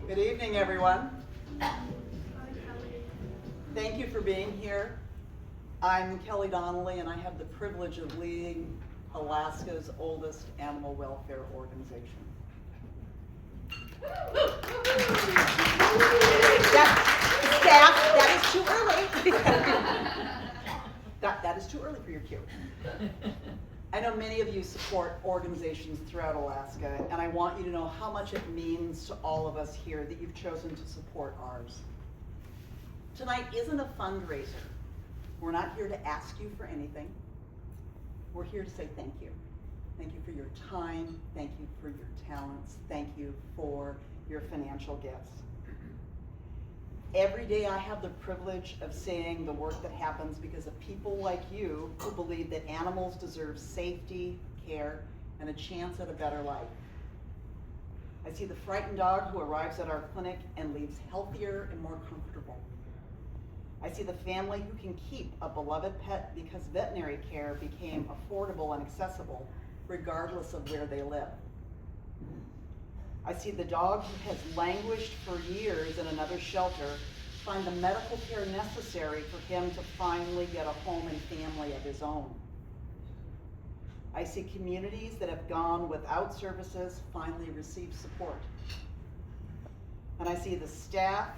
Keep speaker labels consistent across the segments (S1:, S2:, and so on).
S1: Good evening, everyone. Thank you for being here. I'm Kelly Donnelly, and I have the privilege of leading Alaska's oldest animal welfare organization. Staff, that is too early. that is too early for your cue. I know many of you support organizations throughout Alaska, and I want you to know how much it means to all of us here that you've chosen to support ours. Tonight isn't a fundraiser. We're not here to ask you for anything. We're here to say thank you. Thank you for your time. Thank you for your talents. Thank you for your financial gifts. Every day I have the privilege of saying the work that happens because of people like you who believe that animals deserve safety, care, and a chance at a better life. I see the frightened dog who arrives at our clinic and leaves healthier and more comfortable. I see the family who can keep a beloved pet because veterinary care became affordable and accessible regardless of where they live. I see the dog who has languished for years in another shelter find the medical care necessary for him to finally get a home and family of his own. I see communities that have gone without services finally receive support. And I see the staff,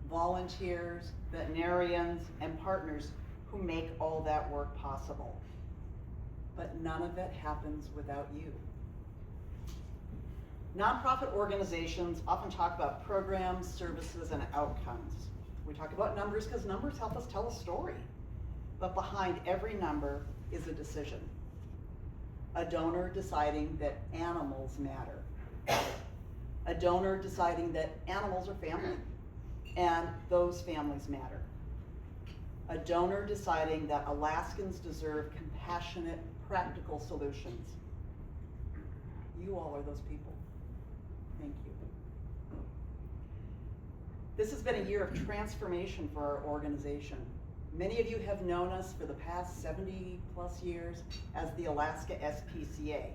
S1: volunteers, veterinarians, and partners who make all that work possible. But none of it happens without you. Nonprofit organizations often talk about programs, services, and outcomes. We talk about numbers because numbers help us tell a story. But behind every number is a decision. A donor deciding that animals matter. A donor deciding that animals are family, and those families matter. A donor deciding that Alaskans deserve compassionate, practical solutions. You all are those people. Thank you. This has been a year of transformation for our organization. Many of you have known us for the past 70 plus years as the Alaska SPCA.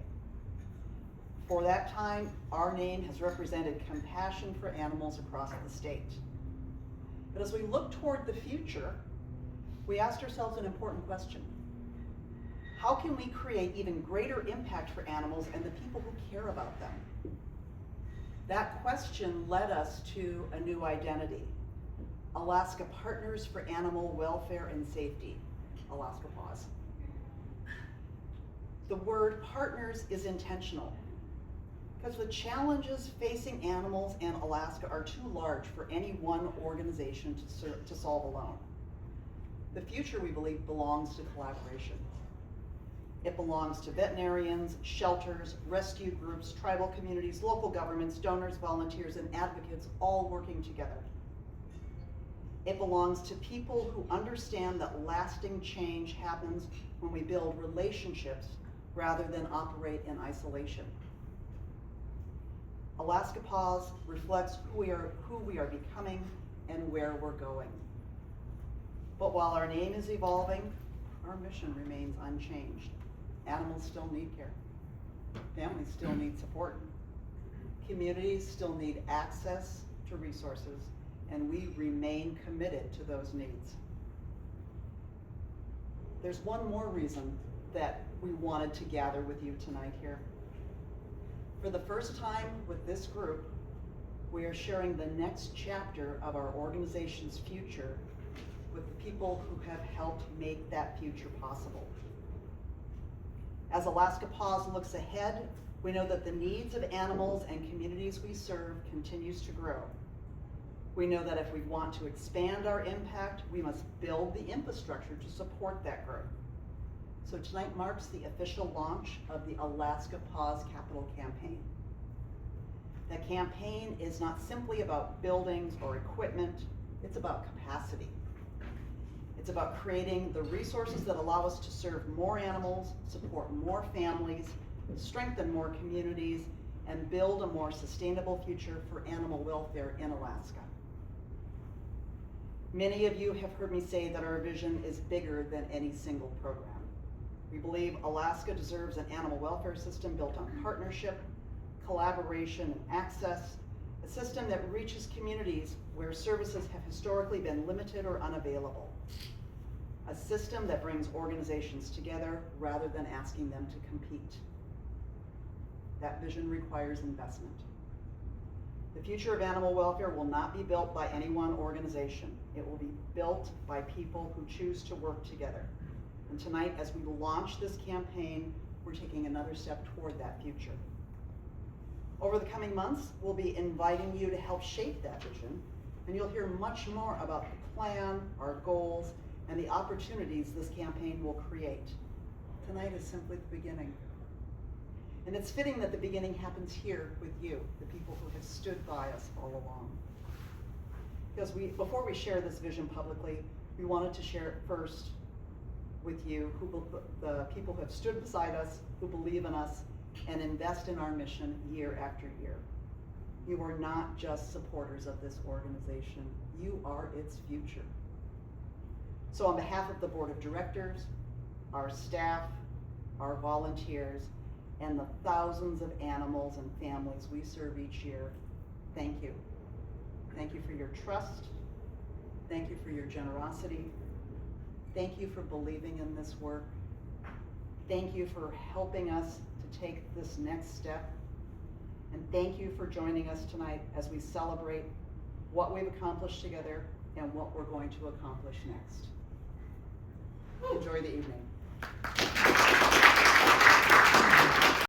S1: For that time, our name has represented compassion for animals across the state. But as we look toward the future, we asked ourselves an important question. How can we create even greater impact for animals and the people who care about them? That question led us to a new identity. Alaska Partners for Animal Welfare and Safety, Alaska PAWS. The word partners is intentional because the challenges facing animals in Alaska are too large for any one organization to solve alone. The future, we believe, belongs to collaboration. It belongs to veterinarians, shelters, rescue groups, tribal communities, local governments, donors, volunteers, and advocates all working together. It belongs to people who understand that lasting change happens when we build relationships rather than operate in isolation. Alaska PAWS reflects who we are becoming and where we're going. But while our name is evolving, our mission remains unchanged. Animals still need care. Families still need support. Communities still need access to resources, and we remain committed to those needs. There's one more reason that we wanted to gather with you tonight here. For the first time with this group, we are sharing the next chapter of our organization's future with the people who have helped make that future possible. As Alaska PAWS looks ahead, we know that the needs of animals and communities we serve continues to grow. We know that if we want to expand our impact, we must build the infrastructure to support that growth. So tonight marks the official launch of the Alaska PAWS Capital Campaign. The campaign is not simply about buildings or equipment, it's about capacity. It's about creating the resources that allow us to serve more animals, support more families, strengthen more communities, and build a more sustainable future for animal welfare in Alaska. Many of you have heard me say that our vision is bigger than any single program. We believe Alaska deserves an animal welfare system built on partnership, collaboration, and access, a system that reaches communities where services have historically been limited or unavailable. A system that brings organizations together rather than asking them to compete. That vision requires investment. The future of animal welfare will not be built by any one organization. It will be built by people who choose to work together. And tonight, as we launch this campaign, we're taking another step toward that future. Over the coming months, we'll be inviting you to help shape that vision, and you'll hear much more about the plan, our goals, and the opportunities this campaign will create. Tonight is simply the beginning. And it's fitting that the beginning happens here with you, the people who have stood by us all along. Because before we share this vision publicly, we wanted to share it first with you, the people who have stood beside us, who believe in us, and invest in our mission year after year. You are not just supporters of this organization, you are its future. So on behalf of the board of directors, our staff, our volunteers, and the thousands of animals and families we serve each year, thank you. Thank you for your trust. Thank you for your generosity. Thank you for believing in this work. Thank you for helping us to take this next step. And thank you for joining us tonight as we celebrate what we've accomplished together and what we're going to accomplish next. Enjoy the evening.